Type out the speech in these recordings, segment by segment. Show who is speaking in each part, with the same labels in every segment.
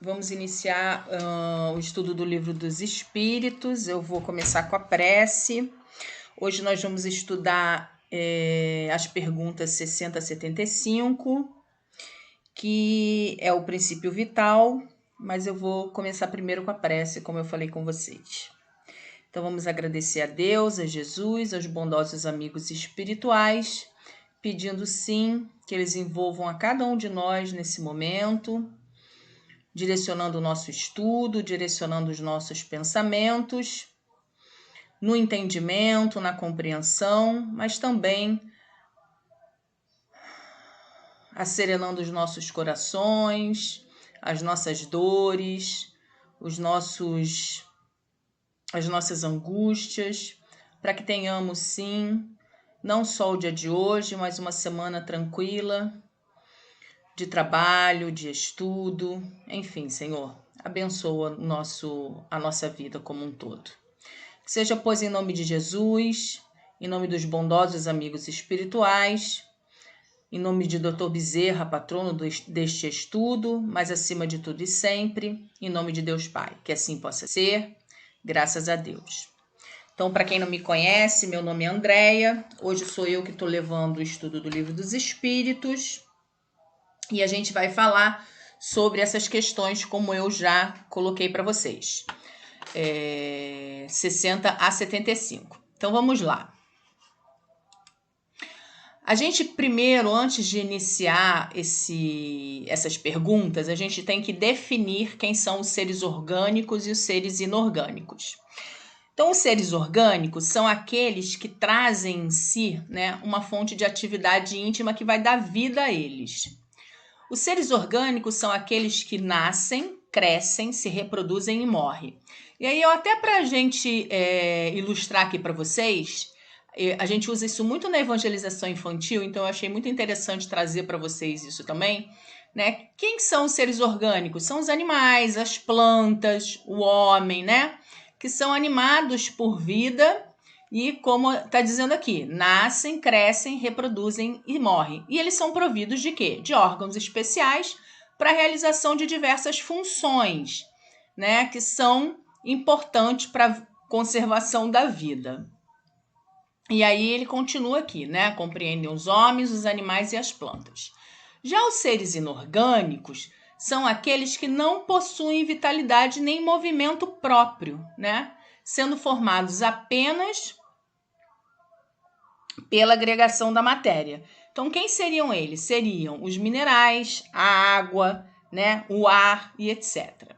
Speaker 1: Vamos iniciar o estudo do Livro dos Espíritos. Eu vou começar com a prece. Hoje nós vamos estudar as perguntas 60 a 75, que é o princípio vital, mas eu vou começar primeiro com a prece, como eu falei com vocês. Então vamos agradecer a Deus, a Jesus, aos bondosos amigos espirituais, pedindo sim que eles envolvam a cada um de nós nesse momento, direcionando o nosso estudo, direcionando os nossos pensamentos, no entendimento, na compreensão, mas também acerenando os nossos corações, as nossas dores, as nossas angústias, para que tenhamos sim, não só o dia de hoje, mas uma semana tranquila, de trabalho, de estudo, enfim, Senhor, abençoa a nossa vida como um todo. Que seja, pois, em nome de Jesus, em nome dos bondosos amigos espirituais, em nome de Dr. Bezerra, patrono deste estudo, mas acima de tudo e sempre, em nome de Deus Pai, que assim possa ser, graças a Deus. Então, para quem não me conhece, meu nome é Andréia, hoje sou eu que estou levando o estudo do Livro dos Espíritos, e a gente vai falar sobre essas questões como eu já coloquei para vocês. 60 a 75. Então vamos lá. A gente primeiro, antes de iniciar essas perguntas, a gente tem que definir quem são os seres orgânicos e os seres inorgânicos. Então, os seres orgânicos são aqueles que trazem em si, né, uma fonte de atividade íntima que vai dar vida a eles. Os seres orgânicos são aqueles que nascem, crescem, se reproduzem e morrem. E aí, até para a gente ilustrar aqui para vocês, a gente usa isso muito na evangelização infantil, então eu achei muito interessante trazer para vocês isso também. Né? Quem são os seres orgânicos? São os animais, as plantas, o homem, né? Que são animados por vida. E como está dizendo aqui, nascem, crescem, reproduzem e morrem. E eles são providos de quê? De órgãos especiais para a realização de diversas funções, né? Que são importantes para a conservação da vida. E aí ele continua aqui, né? Compreendem os homens, os animais e as plantas. Já os seres inorgânicos são aqueles que não possuem vitalidade nem movimento próprio, né? Sendo formados apenas pela agregação da matéria. Então, quem seriam eles? Seriam os minerais, a água, né, o ar e etc.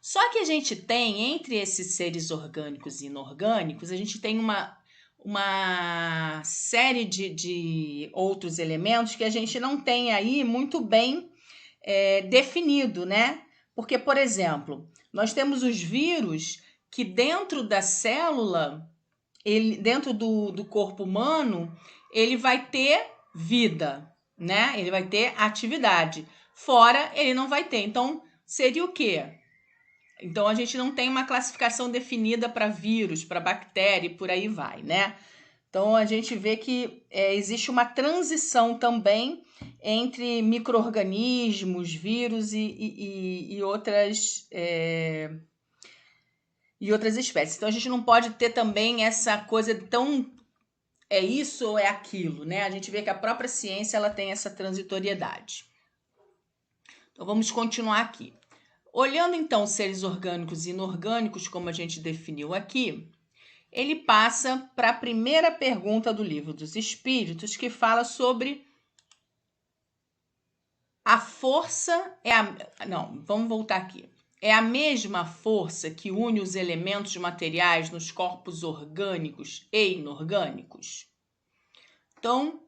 Speaker 1: Só que a gente tem, entre esses seres orgânicos e inorgânicos, a gente tem uma série de outros elementos que a gente não tem aí muito bem definido, né? Porque, por exemplo, nós temos os vírus que dentro da célula, dentro do corpo humano, ele vai ter vida, né? Ele vai ter atividade. Fora, ele não vai ter. Então, seria o quê? Então, a gente não tem uma classificação definida para vírus, para bactéria e por aí vai, né? Então, a gente vê que existe uma transição também entre micro-organismos, vírus e outras espécies. Então, a gente não pode ter também essa coisa tão é isso ou é aquilo, né? A gente vê que a própria ciência ela tem essa transitoriedade. Então, vamos continuar aqui. Olhando, então, os seres orgânicos e inorgânicos, como a gente definiu aqui, ele passa para a primeira pergunta do Livro dos Espíritos, que fala sobre a força... Não, vamos voltar aqui. É a mesma força que une os elementos materiais nos corpos orgânicos e inorgânicos? Então,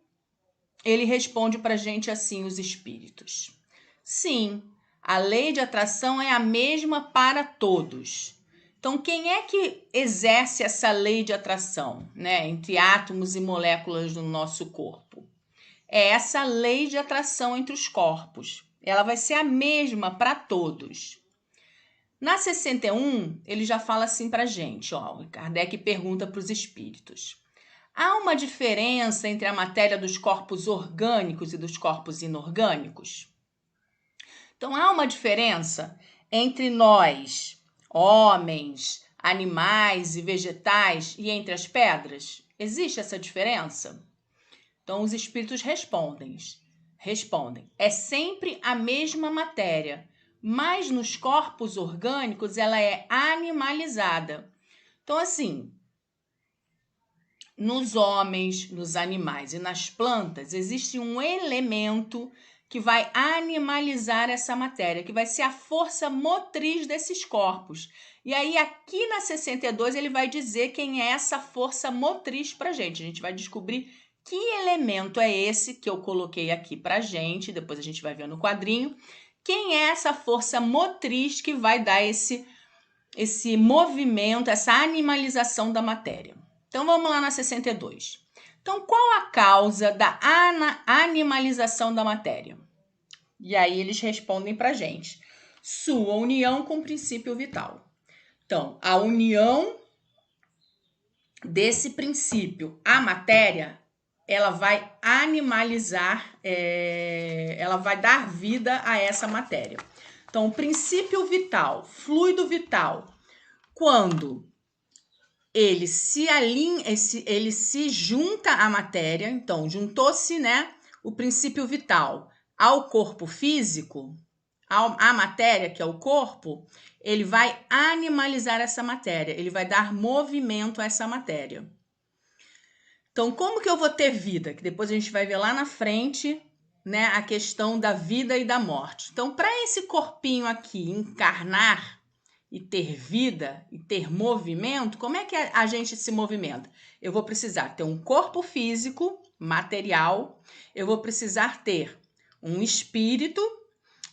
Speaker 1: ele responde para a gente assim, os espíritos. Sim, a lei de atração é a mesma para todos. Então, quem é que exerce essa lei de atração, né, entre átomos e moléculas do nosso corpo? É essa lei de atração entre os corpos. Ela vai ser a mesma para todos. Na 61, ele já fala assim para a gente, ó, Kardec pergunta para os espíritos. Há uma diferença entre a matéria dos corpos orgânicos e dos corpos inorgânicos? Então, há uma diferença? entre nós, homens, animais e vegetais, e entre as pedras? Existe essa diferença? Então, os espíritos respondem. É sempre a mesma matéria, mas nos corpos orgânicos ela é animalizada. Então, assim, nos homens, nos animais e nas plantas, existe um elemento que vai animalizar essa matéria, que vai ser a força motriz desses corpos. E aí, aqui na 62, ele vai dizer quem é essa força motriz para a gente vai descobrir que elemento é esse que eu coloquei aqui para gente, depois a gente vai ver no quadrinho. Quem é essa força motriz que vai dar esse movimento, essa animalização da matéria? Então, vamos lá na 62. Então, qual a causa da animalização da matéria? E aí, eles respondem para a gente. Sua união com o princípio vital. Então, a união desse princípio, a matéria, ela vai animalizar, ela vai dar vida a essa matéria. Então, o princípio vital, fluido vital, quando ele se alinha, ele se junta à matéria, então juntou-se, né, o princípio vital ao corpo físico, à matéria, que é o corpo, ele vai animalizar essa matéria, ele vai dar movimento a essa matéria. Então, como que eu vou ter vida? Que depois a gente vai ver lá na frente, né, a questão da vida e da morte. Então, para esse corpinho aqui encarnar e ter vida e ter movimento, como é que a gente se movimenta? Eu vou precisar ter um corpo físico, material, eu vou precisar ter um espírito,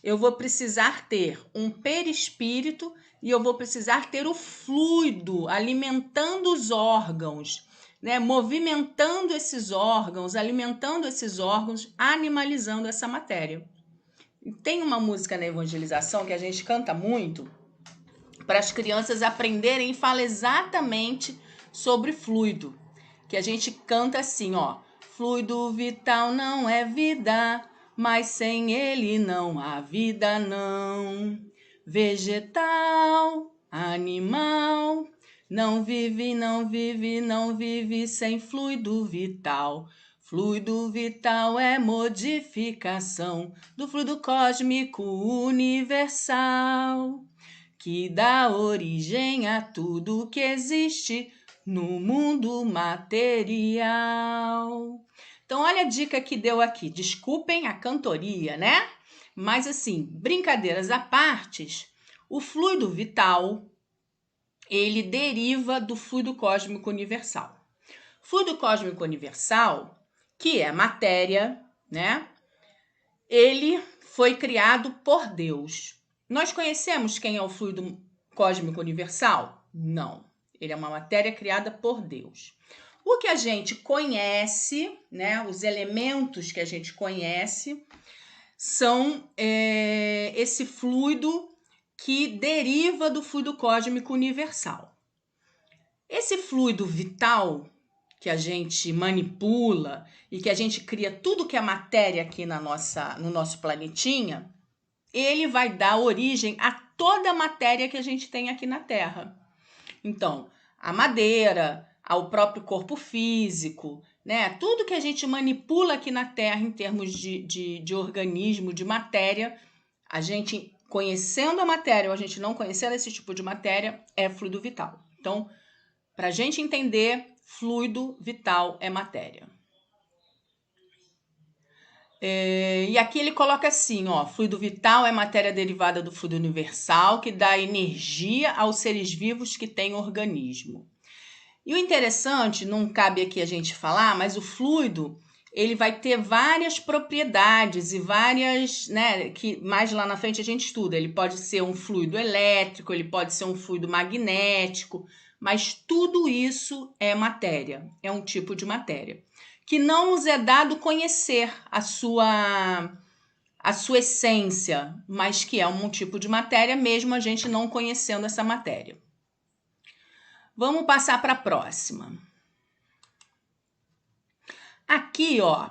Speaker 1: eu vou precisar ter um perispírito e eu vou precisar ter o fluido alimentando os órgãos, né? Movimentando esses órgãos, alimentando esses órgãos, animalizando essa matéria. E tem uma música na evangelização que a gente canta muito para as crianças aprenderem e fala exatamente sobre fluido, que a gente canta assim, ó: fluido vital não é vida, mas sem ele não há vida não. Vegetal, animal, não vive, não vive, não vive sem fluido vital. Fluido vital é modificação do fluido cósmico universal, que dá origem a tudo que existe no mundo material. Então, olha a dica que deu aqui. Desculpem a cantoria, né? Mas, assim, brincadeiras à parte, o fluido vital, ele deriva do fluido cósmico universal. Fluido cósmico universal, que é matéria, né? Ele foi criado por Deus. Nós conhecemos quem é o fluido cósmico universal? Não. Ele é uma matéria criada por Deus. O que a gente conhece, né, os elementos que a gente conhece, são esse fluido que deriva do fluido cósmico universal. Esse fluido vital que a gente manipula e que a gente cria tudo que é matéria aqui no nosso planetinha, ele vai dar origem a toda a matéria que a gente tem aqui na Terra. Então, a madeira, ao próprio corpo físico, né? Tudo que a gente manipula aqui na Terra em termos de organismo, de matéria, a gente conhecendo a matéria ou a gente não conhecendo esse tipo de matéria, é fluido vital. Então, para a gente entender, fluido vital é matéria. E aqui ele coloca assim, ó: fluido vital é matéria derivada do fluido universal que dá energia aos seres vivos que têm organismo. E o interessante, não cabe aqui a gente falar, mas o fluido, ele vai ter várias propriedades e várias, né, que mais lá na frente a gente estuda. Ele pode ser um fluido elétrico, ele pode ser um fluido magnético, mas tudo isso é matéria, é um tipo de matéria que não nos é dado conhecer a sua essência, mas que é um tipo de matéria mesmo a gente não conhecendo essa matéria. Vamos passar para a próxima. Aqui, ó,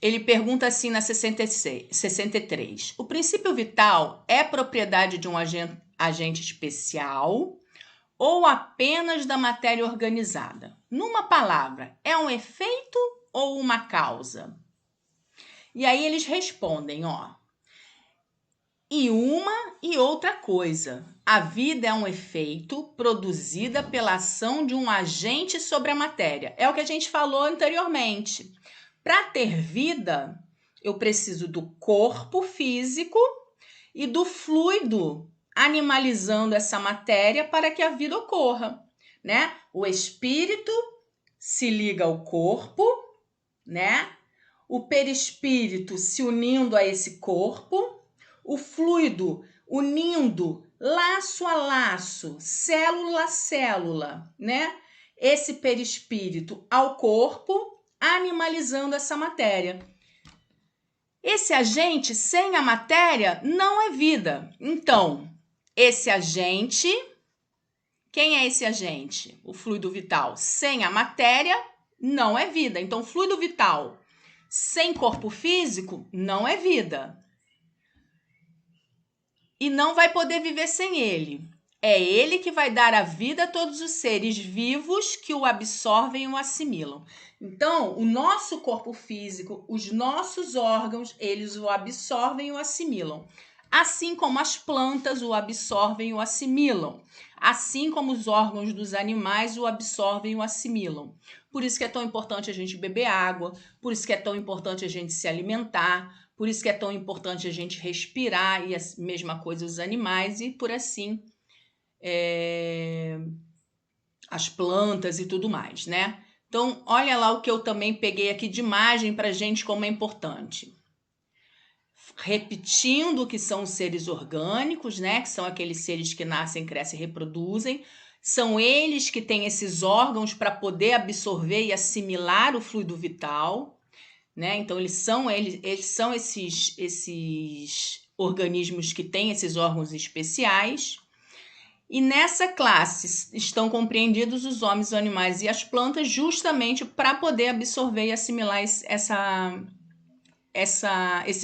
Speaker 1: ele pergunta assim na 63. O princípio vital é propriedade de um agente especial ou apenas da matéria organizada? Numa palavra, é um efeito ou uma causa? E aí eles respondem, ó. E uma e outra coisa. A vida é um efeito produzida pela ação de um agente sobre a matéria. É o que a gente falou anteriormente. Para ter vida, eu preciso do corpo físico e do fluido animalizando essa matéria para que a vida ocorra, né? O espírito se liga ao corpo, né? O perispírito se unindo a esse corpo, o fluido unindo laço a laço, célula a célula, né? Esse perispírito ao corpo, animalizando essa matéria. Esse agente sem a matéria não é vida. Então, esse agente, quem é esse agente? O fluido vital sem a matéria não é vida. Então, fluido vital sem corpo físico não é vida. E não vai poder viver sem ele. É ele que vai dar a vida a todos os seres vivos que o absorvem e o assimilam. Então, o nosso corpo físico, os nossos órgãos, eles o absorvem e o assimilam. Assim como as plantas o absorvem e o assimilam. Assim como os órgãos dos animais o absorvem e o assimilam. Por isso que é tão importante a gente beber água, por isso que é tão importante a gente se alimentar, por isso que é tão importante a gente respirar, e a mesma coisa os animais, e por assim as plantas e tudo mais, né? Então, olha lá o que eu também peguei aqui de imagem para gente como é importante. Repetindo que são os seres orgânicos, né? Que são aqueles seres que nascem, crescem e reproduzem. São eles que têm esses órgãos para poder absorver e assimilar o fluido vital, né? Então, eles são esses organismos que têm esses órgãos especiais. E nessa classe estão compreendidos os homens, os animais e as plantas, justamente para poder absorver e assimilar esse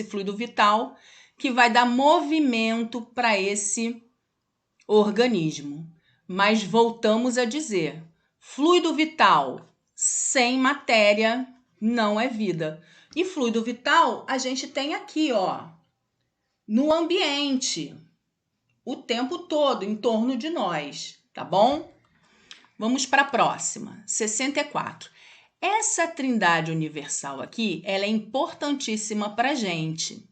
Speaker 1: fluido vital que vai dar movimento para esse organismo. Mas voltamos a dizer, fluido vital sem matéria não é vida. E fluido vital a gente tem aqui, ó, no ambiente, o tempo todo, em torno de nós, tá bom? Vamos para a próxima, 64. Essa trindade universal aqui, ela é importantíssima para a gente.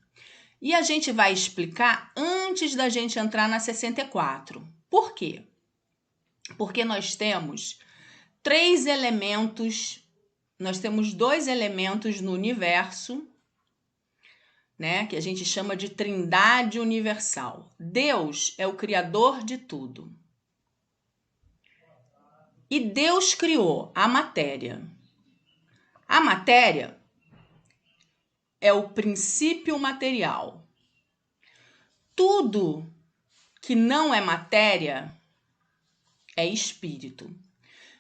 Speaker 1: E a gente vai explicar antes da gente entrar na 64. Por quê? Porque nós temos dois elementos no universo, né, que a gente chama de trindade universal. Deus é o criador de tudo. E Deus criou a matéria. A matéria é o princípio material. Tudo que não é matéria é espírito.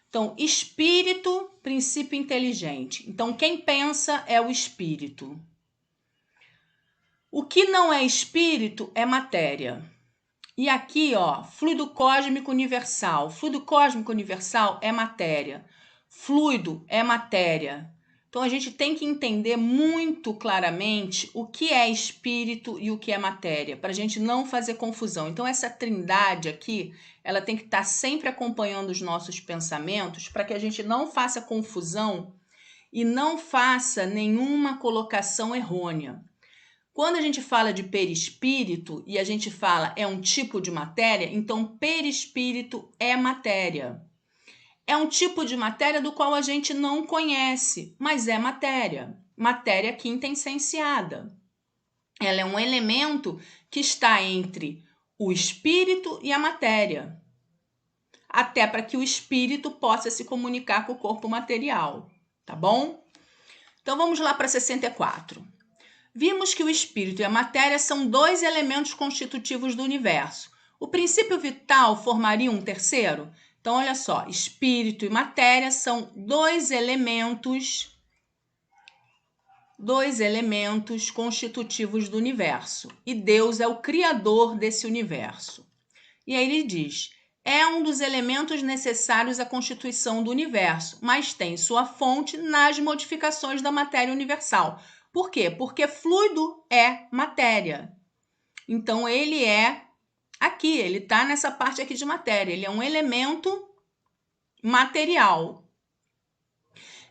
Speaker 1: Então, espírito, princípio inteligente. Então, quem pensa é o espírito. O que não é espírito é matéria. E aqui, ó, fluido cósmico universal. Fluido cósmico universal é matéria. Fluido é matéria. Então, a gente tem que entender muito claramente o que é espírito e o que é matéria, para a gente não fazer confusão. Então, essa trindade aqui, ela tem que estar sempre acompanhando os nossos pensamentos para que a gente não faça confusão e não faça nenhuma colocação errônea. Quando a gente fala de perispírito e a gente fala é um tipo de matéria, então perispírito é matéria. É um tipo de matéria do qual a gente não conhece, mas é matéria. Matéria quintessenciada. Ela é um elemento que está entre o espírito e a matéria. Até para que o espírito possa se comunicar com o corpo material, tá bom? Então vamos lá para 64. Vimos que o espírito e a matéria são dois elementos constitutivos do universo. O princípio vital formaria um terceiro? Então, olha só, espírito e matéria são dois elementos dois elementos constitutivos do universo. E Deus é o criador desse universo. E aí ele diz: é um dos elementos necessários à constituição do universo, mas tem sua fonte nas modificações da matéria universal. Por quê? Porque fluido é matéria. Então ele é aqui, ele está nessa parte aqui de matéria, ele é um elemento material.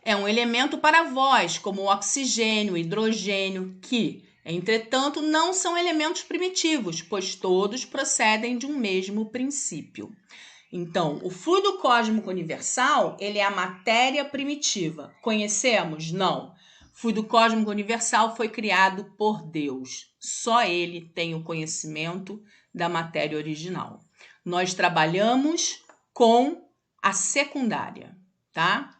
Speaker 1: É um elemento para a voz, como o oxigênio, o hidrogênio, que, entretanto, não são elementos primitivos, pois todos procedem de um mesmo princípio. Então, o fluido cósmico universal, ele é a matéria primitiva. Conhecemos? Não. O fluido cósmico universal foi criado por Deus. Só ele tem o conhecimento da matéria original. Nós trabalhamos com a secundária, tá?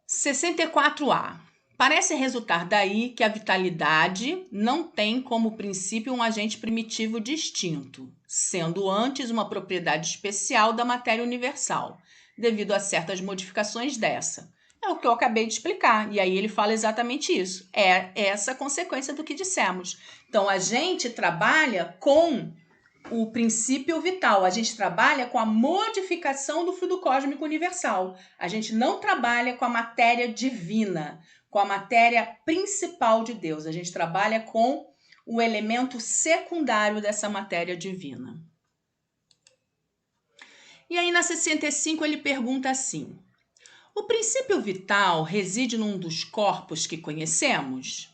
Speaker 1: 64A. Parece resultar daí que a vitalidade não tem como princípio um agente primitivo distinto, sendo antes uma propriedade especial da matéria universal, devido a certas modificações dessa. É o que eu acabei de explicar, e aí ele fala exatamente isso. É essa a consequência do que dissemos. Então, a gente trabalha com o princípio vital, a gente trabalha com a modificação do fluido cósmico universal. A gente não trabalha com a matéria divina, com a matéria principal de Deus. A gente trabalha com o elemento secundário dessa matéria divina. E aí na 65 ele pergunta assim: o princípio vital reside num dos corpos que conhecemos?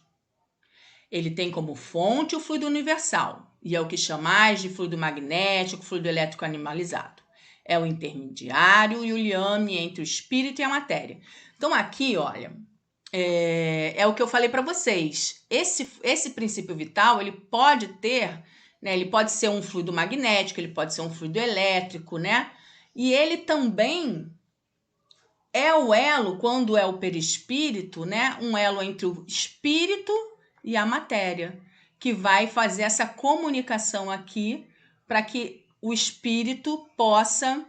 Speaker 1: Ele tem como fonte o fluido universal, e é o que chamais de fluido magnético, fluido elétrico animalizado. É o intermediário e o liame entre o espírito e a matéria. Então aqui, olha, é o que eu falei para vocês. Esse princípio vital, ele pode ter, né, ele pode ser um fluido magnético, ele pode ser um fluido elétrico, né? E ele também é o elo, quando é o perispírito, né? Um elo entre o espírito e a matéria, que vai fazer essa comunicação aqui para que o espírito possa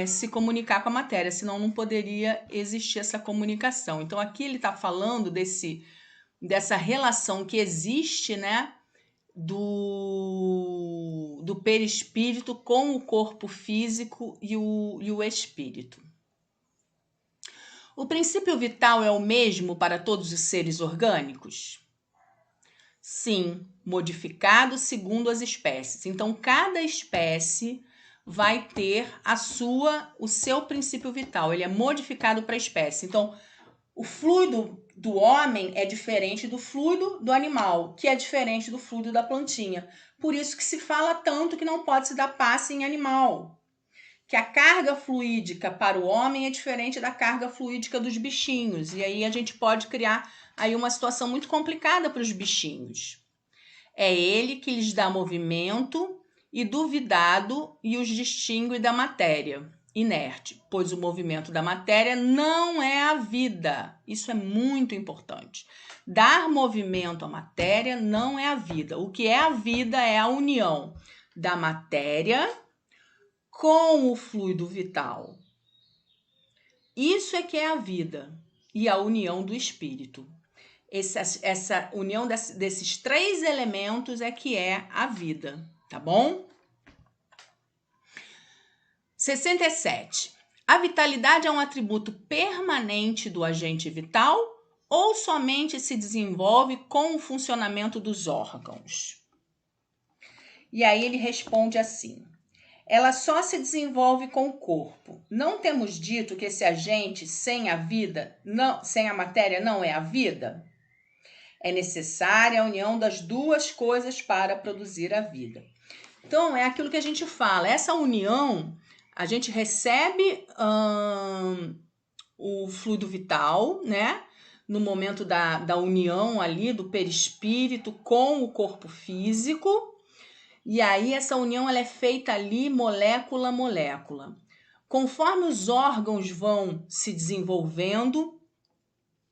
Speaker 1: se comunicar com a matéria, senão não poderia existir essa comunicação. Então aqui ele está falando dessa relação que existe, né, do perispírito com o corpo físico e o espírito. O princípio vital é o mesmo para todos os seres orgânicos? Sim, modificado segundo as espécies. Então, cada espécie vai ter o seu princípio vital. Ele é modificado para a espécie. Então, o fluido do homem é diferente do fluido do animal, que é diferente do fluido da plantinha. Por isso que se fala tanto que não pode se dar passe em animal. Que a carga fluídica para o homem é diferente da carga fluídica dos bichinhos. E aí a gente pode criar aí uma situação muito complicada para os bichinhos. É ele que lhes dá movimento e duvidado e os distingue da matéria inerte, pois o movimento da matéria não é a vida. Isso é muito importante. Dar movimento à matéria não é a vida. O que é a vida é a união da matéria com o fluido vital. Isso é que é a vida e a união do espírito. Essa união desses três elementos é que é a vida, tá bom? 67. A vitalidade é um atributo permanente do agente vital ou somente se desenvolve com o funcionamento dos órgãos? E aí ele responde assim: ela só se desenvolve com o corpo. Não temos dito que esse agente sem a vida, sem a matéria, não é a vida? É necessária a união das duas coisas para produzir a vida. Então, é aquilo que a gente fala. Essa união, a gente recebe o fluido vital, né? No momento da união ali do perispírito com o corpo físico. E aí essa união ela é feita ali molécula a molécula. Conforme os órgãos vão se desenvolvendo,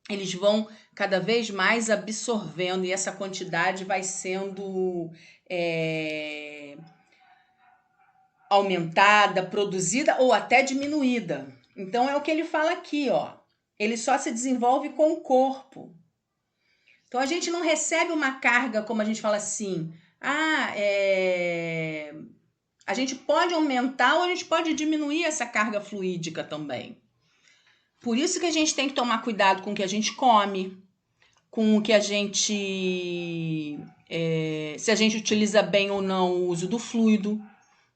Speaker 1: eles vão cada vez mais absorvendo e essa quantidade vai sendo aumentada, produzida ou até diminuída. Então é o que ele fala aqui, ó. ele só se desenvolve com o corpo. Então, a gente não recebe uma carga, como a gente fala assim, a gente pode aumentar ou a gente pode diminuir essa carga fluídica também. Por isso que a gente tem que tomar cuidado com o que a gente come, com o que a gente... se a gente utiliza bem ou não o uso do fluido,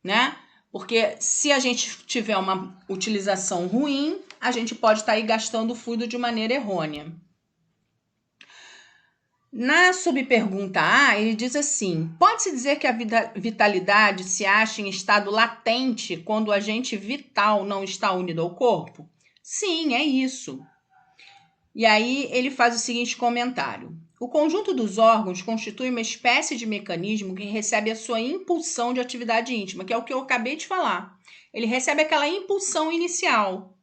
Speaker 1: né? Porque se a gente tiver uma utilização ruim, a gente pode estar aí gastando o fluido de maneira errônea. Na subpergunta A, ele diz assim: pode-se dizer que a vitalidade se acha em estado latente quando o agente vital não está unido ao corpo? Sim, é isso. E aí ele faz o seguinte comentário: o conjunto dos órgãos constitui uma espécie de mecanismo que recebe a sua impulsão de atividade íntima, que é o que eu acabei de falar. Ele recebe aquela impulsão inicial.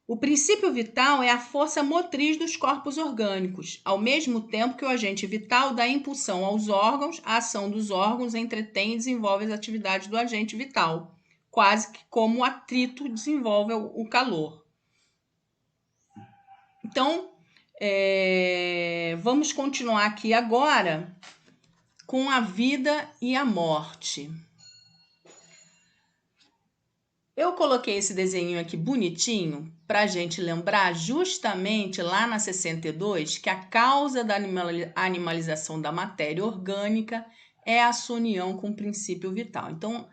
Speaker 1: O princípio vital é a força motriz dos corpos orgânicos, ao mesmo tempo que o agente vital dá impulsão aos órgãos, a ação dos órgãos entretém e desenvolve as atividades do agente vital, quase que como o atrito desenvolve o calor. Então, vamos continuar aqui agora com a vida e a morte. Eu coloquei esse desenho aqui bonitinho para a gente lembrar justamente lá na 62 que a causa da animalização da matéria orgânica é a sua união com o princípio vital. Então,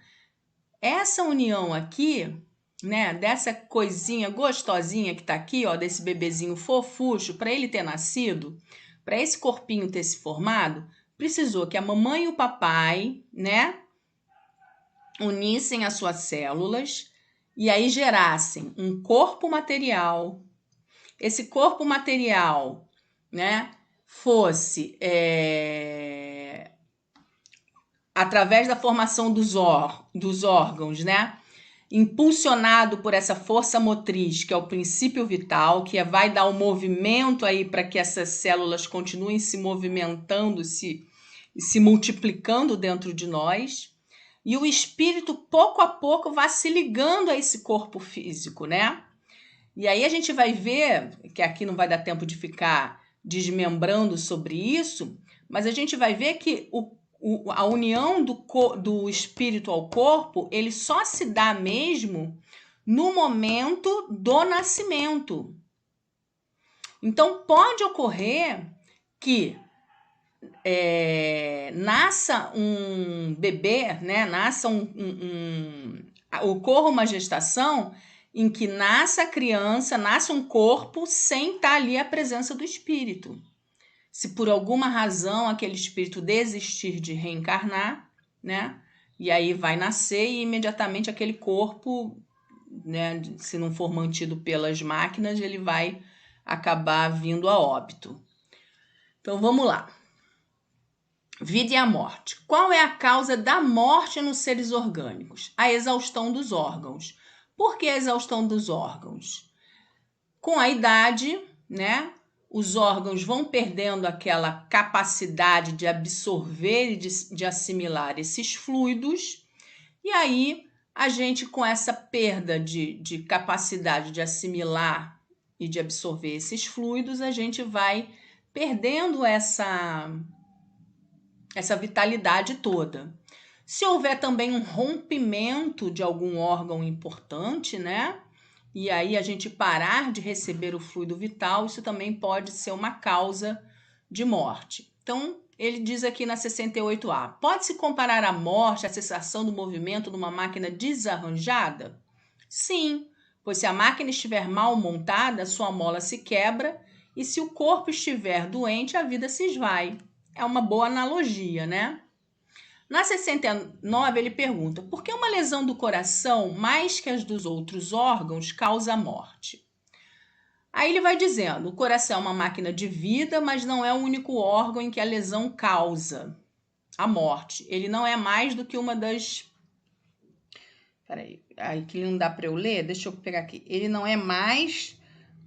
Speaker 1: essa união aqui, né, dessa coisinha gostosinha que está aqui, ó, desse bebezinho fofucho, para ele ter nascido, para esse corpinho ter se formado, precisou que a mamãe e o papai, né, unissem as suas células e aí gerassem um corpo material. Esse corpo material, né, fosse através da formação dos órgãos, né, impulsionado por essa força motriz, que é o princípio vital, que vai dar um movimento aí para que essas células continuem se movimentando, se multiplicando dentro de nós. E o espírito, pouco a pouco, vai se ligando a esse corpo físico, né? E aí a gente vai ver, que aqui não vai dar tempo de ficar desmembrando sobre isso, mas a gente vai ver que a união do espírito ao corpo, ele só se dá mesmo no momento do nascimento. Então, pode ocorrer que nasça um bebê, né? Nasça ocorra uma gestação em que nasça a criança, nasce um corpo sem estar ali a presença do espírito. Se por alguma razão aquele espírito desistir de reencarnar, né? E aí vai nascer e imediatamente aquele corpo, né, se não for mantido pelas máquinas, ele vai acabar vindo a óbito. Então vamos lá. Vida e a morte. Qual é a causa da morte nos seres orgânicos? A exaustão dos órgãos. Por que a exaustão dos órgãos? Com a idade, né, os órgãos vão perdendo aquela capacidade de absorver e de assimilar esses fluidos, e aí a gente, com essa perda de capacidade de assimilar e de absorver esses fluidos, a gente vai perdendo essa vitalidade toda. Se houver também um rompimento de algum órgão importante, né? E aí a gente parar de receber o fluido vital, isso também pode ser uma causa de morte. Então, ele diz aqui na 68A, pode-se comparar a morte à cessação do movimento numa máquina desarranjada? Sim, pois se a máquina estiver mal montada, sua mola se quebra, e se o corpo estiver doente, a vida se esvai. É uma boa analogia, né? Na 69, ele pergunta, por que uma lesão do coração, mais que as dos outros órgãos, causa a morte? Aí ele vai dizendo, o coração é uma máquina de vida, mas não é o único órgão em que a lesão causa a morte. Ele não é mais do que uma das... Peraí, aqui não dá para eu ler, deixa eu pegar aqui. Ele não é mais...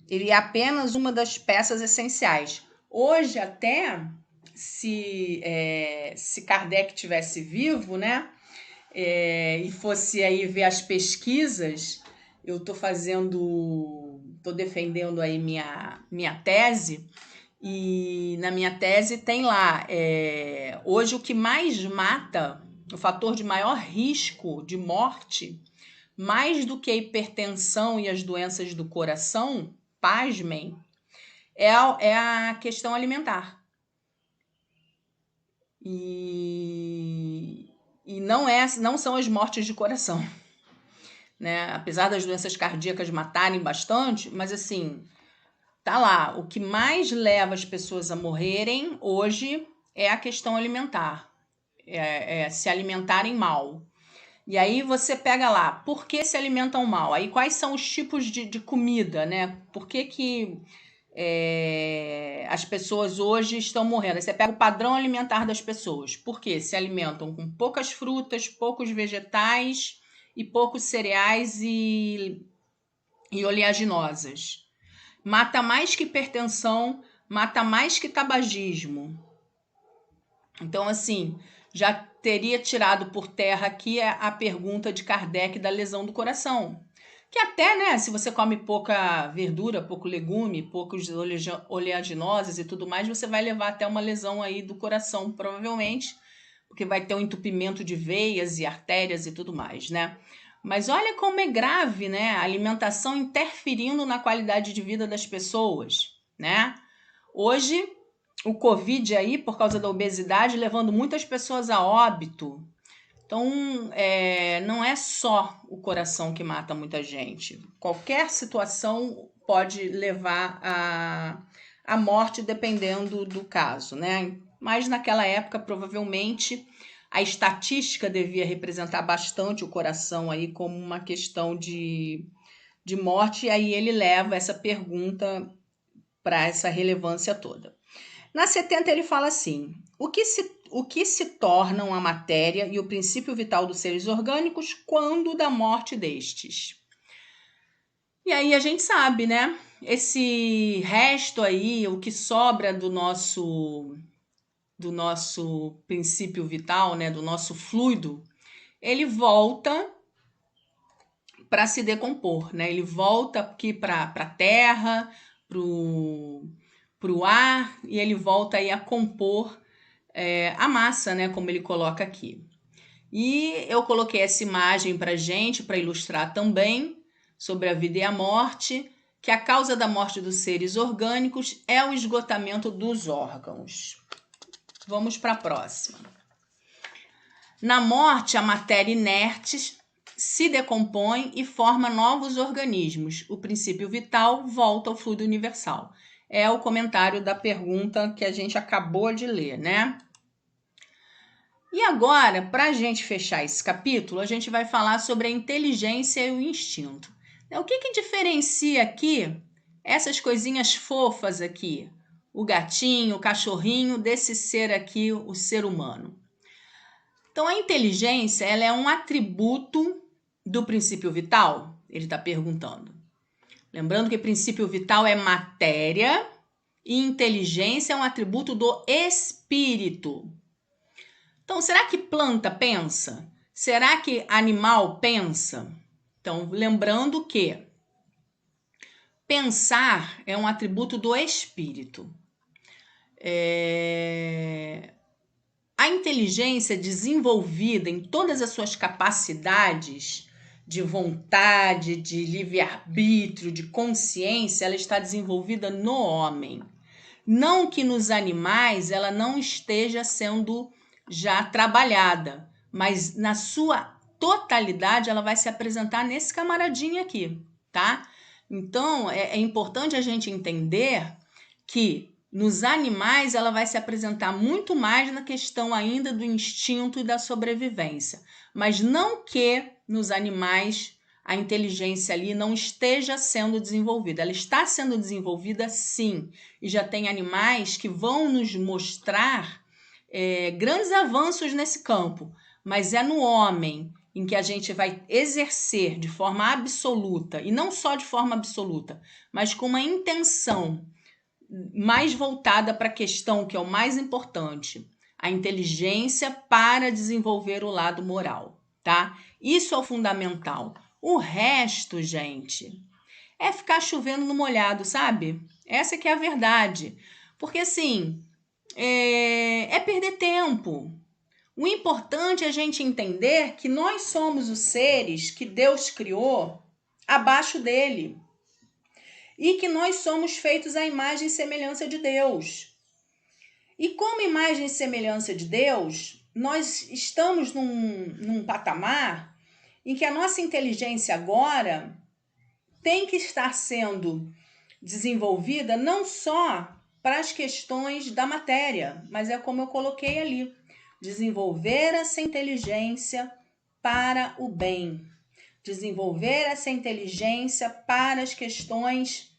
Speaker 1: Ele é apenas uma das peças essenciais. Hoje até... Se Kardec tivesse vivo, né, e fosse aí ver as pesquisas, eu tô defendendo aí minha tese, e na minha tese tem lá, hoje o que mais mata, o fator de maior risco de morte, mais do que a hipertensão e as doenças do coração, pasmem, é a questão alimentar. E não são as mortes de coração, né? Apesar das doenças cardíacas matarem bastante, mas assim, tá lá, o que mais leva as pessoas a morrerem hoje é a questão alimentar, se alimentarem mal. E aí você pega lá, por que se alimentam mal? Aí quais são os tipos de comida, né? Por que as pessoas hoje estão morrendo? Aí você pega o padrão alimentar das pessoas. Por quê? Se alimentam com poucas frutas, poucos vegetais e poucos cereais e oleaginosas. Mata mais que hipertensão, mata mais que tabagismo. Então, assim, já teria tirado por terra aqui a pergunta de Kardec da lesão do coração. Que até, né, se você come pouca verdura, pouco legume, poucos oleaginosos e tudo mais, você vai levar até uma lesão aí do coração, provavelmente, porque vai ter um entupimento de veias e artérias e tudo mais, né? Mas olha como é grave, né? A alimentação interferindo na qualidade de vida das pessoas, né? Hoje, o Covid aí, por causa da obesidade, levando muitas pessoas a óbito. Então, não é só o coração que mata muita gente. Qualquer situação pode levar à morte, dependendo do caso, né? Mas naquela época, provavelmente, a estatística devia representar bastante o coração aí como uma questão de morte, e aí ele leva essa pergunta para essa relevância toda. Na 70 ele fala assim: o que se tornam a matéria e o princípio vital dos seres orgânicos quando da morte destes? E aí a gente sabe, né? Esse resto aí, o que sobra do nosso princípio vital, né, do nosso fluido, ele volta para se decompor, né? Ele volta aqui para a terra, para o ar, e ele volta aí a compor a massa, né, como ele coloca aqui. E eu coloquei essa imagem para gente, para ilustrar também sobre a vida e a morte, que a causa da morte dos seres orgânicos é o esgotamento dos órgãos. Vamos para a próxima. Na morte, a matéria inerte se decompõe e forma novos organismos. O princípio vital volta ao fluido universal. É o comentário da pergunta que a gente acabou de ler, né? E agora, para a gente fechar esse capítulo, a gente vai falar sobre a inteligência e o instinto. O que diferencia aqui essas coisinhas fofas aqui, o gatinho, o cachorrinho, desse ser aqui, o ser humano? Então, a inteligência, ela é um atributo do princípio vital? Ele está perguntando. Lembrando que princípio vital é matéria e inteligência é um atributo do espírito. Então, será que planta pensa? Será que animal pensa? Então, lembrando que pensar é um atributo do espírito. A inteligência desenvolvida em todas as suas capacidades de vontade, de livre-arbítrio, de consciência, ela está desenvolvida no homem. Não que nos animais ela não esteja sendo já trabalhada, mas na sua totalidade ela vai se apresentar nesse camaradinho aqui, tá? Então, é importante a gente entender que nos animais ela vai se apresentar muito mais na questão ainda do instinto e da sobrevivência, mas não que nos animais a inteligência ali não esteja sendo desenvolvida. Ela está sendo desenvolvida sim, e já tem animais que vão nos mostrar grandes avanços nesse campo, mas é no homem em que a gente vai exercer de forma absoluta, e não só de forma absoluta, mas com uma intenção mais voltada para a questão que é o mais importante, a inteligência para desenvolver o lado moral, tá? Isso é o fundamental. O resto, gente, é ficar chovendo no molhado, sabe? Essa que é a verdade. Porque, assim, é perder tempo. O importante é a gente entender que nós somos os seres que Deus criou abaixo dele. E que nós somos feitos à imagem e semelhança de Deus. E como imagem e semelhança de Deus, nós estamos num patamar em que a nossa inteligência agora tem que estar sendo desenvolvida não só para as questões da matéria, mas é como eu coloquei ali, desenvolver essa inteligência para o bem, desenvolver essa inteligência para as questões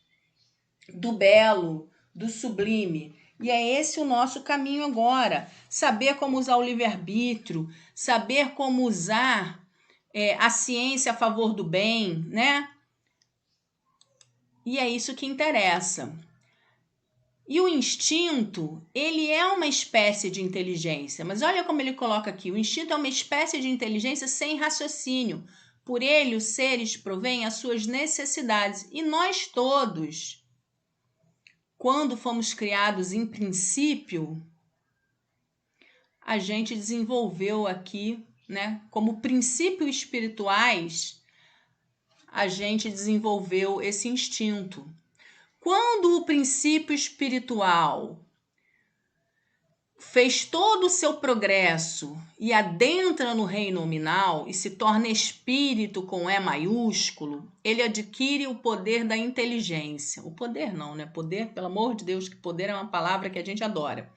Speaker 1: do belo, do sublime. E é esse o nosso caminho agora. Saber como usar o livre-arbítrio, saber como usar a ciência a favor do bem, né? E é isso que interessa. E o instinto, ele é uma espécie de inteligência. Mas olha como ele coloca aqui. O instinto é uma espécie de inteligência sem raciocínio. Por ele, os seres provêm as suas necessidades. E nós todos, quando fomos criados em princípio, a gente desenvolveu aqui, né, como princípios espirituais, a gente desenvolveu esse instinto. Quando o princípio espiritual fez todo o seu progresso e adentra no reino nominal e se torna espírito com E maiúsculo, ele adquire o poder da inteligência. O poder não, né? Poder, pelo amor de Deus, que poder é uma palavra que a gente adora.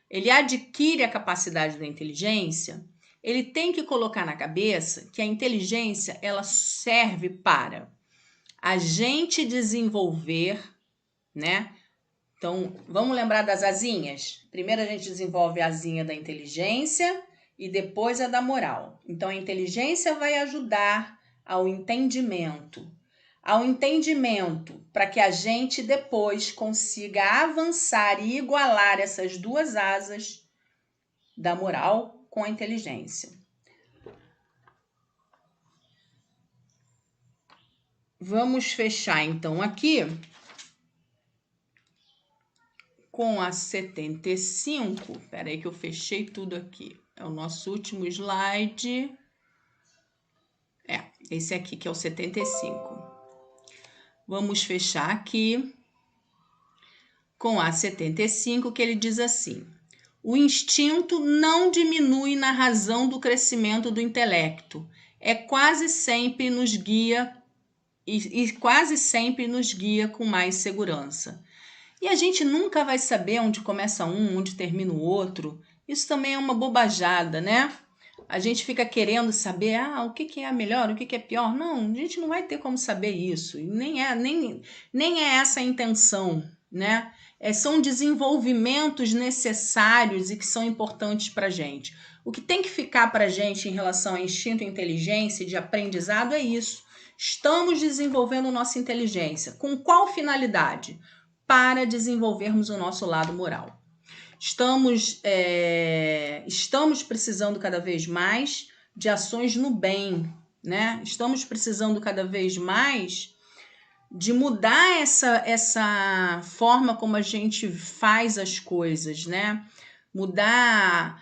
Speaker 1: Ele adquire a capacidade da inteligência, ele tem que colocar na cabeça que a inteligência ela serve para a gente desenvolver, né? Então, vamos lembrar das asinhas? Primeiro a gente desenvolve a asinha da inteligência e depois a da moral. Então, a inteligência vai ajudar ao entendimento. Ao entendimento, para que a gente depois consiga avançar e igualar essas duas asas da moral com a inteligência. Vamos fechar então aqui com a 75. Espera aí que eu fechei tudo aqui. É o nosso último slide. Esse aqui que é o 75. Vamos fechar aqui com a 75, que ele diz assim: o instinto não diminui na razão do crescimento do intelecto. Quase sempre nos guia e quase sempre nos guia com mais segurança. E a gente nunca vai saber onde começa um, onde termina o outro. Isso também é uma bobajada, né? A gente fica querendo saber o que é melhor, o que é pior. Não, a gente não vai ter como saber isso. E nem é essa a intenção, né? São desenvolvimentos necessários e que são importantes para a gente. O que tem que ficar para a gente em relação a instinto, inteligência e de aprendizado é isso. Estamos desenvolvendo nossa inteligência. Com qual finalidade? Para desenvolvermos o nosso lado moral. Estamos precisando cada vez mais de ações no bem, né? Estamos precisando cada vez mais de mudar essa forma como a gente faz as coisas, né? Mudar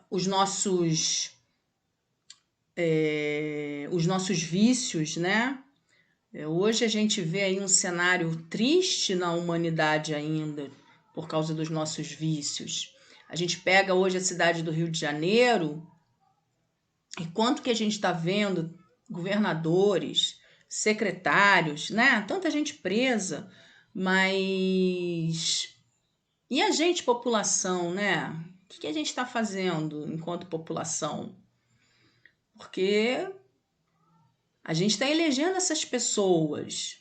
Speaker 1: os nossos vícios, né? Hoje a gente vê aí um cenário triste na humanidade ainda, por causa dos nossos vícios. A gente pega hoje a cidade do Rio de Janeiro e quanto que a gente está vendo governadores, secretários, né? Tanta gente presa, mas e a gente, população, né? O que a gente está fazendo enquanto população? Porque a gente está elegendo essas pessoas.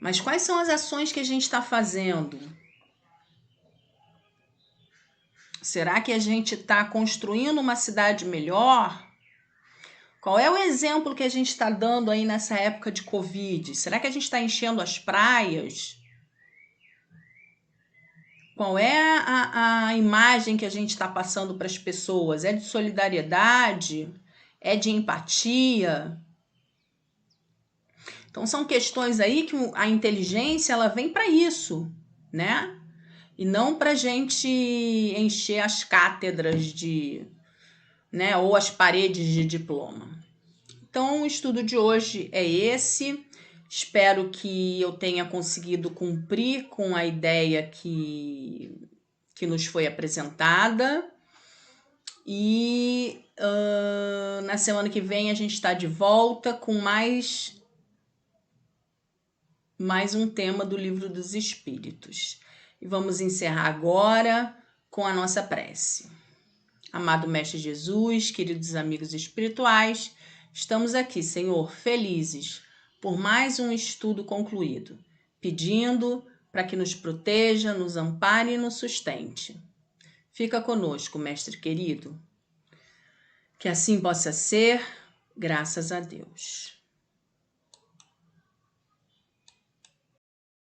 Speaker 1: Mas quais são as ações que a gente está fazendo? Será que a gente está construindo uma cidade melhor? Qual é o exemplo que a gente está dando aí nessa época de Covid? Será que a gente está enchendo as praias? Qual é a imagem que a gente está passando para as pessoas? É de solidariedade? É de empatia? Então são questões aí que a inteligência ela vem para isso, né? E não para gente encher as cátedras de, né, ou as paredes de diploma. Então o estudo de hoje é esse. Espero que eu tenha conseguido cumprir com a ideia que nos foi apresentada. E na semana que vem a gente está de volta com mais um tema do Livro dos Espíritos. E vamos encerrar agora com a nossa prece. Amado Mestre Jesus, queridos amigos espirituais, estamos aqui, Senhor, felizes por mais um estudo concluído, pedindo para que nos proteja, nos ampare e nos sustente. Fica conosco, Mestre querido. Que assim possa ser, graças a Deus.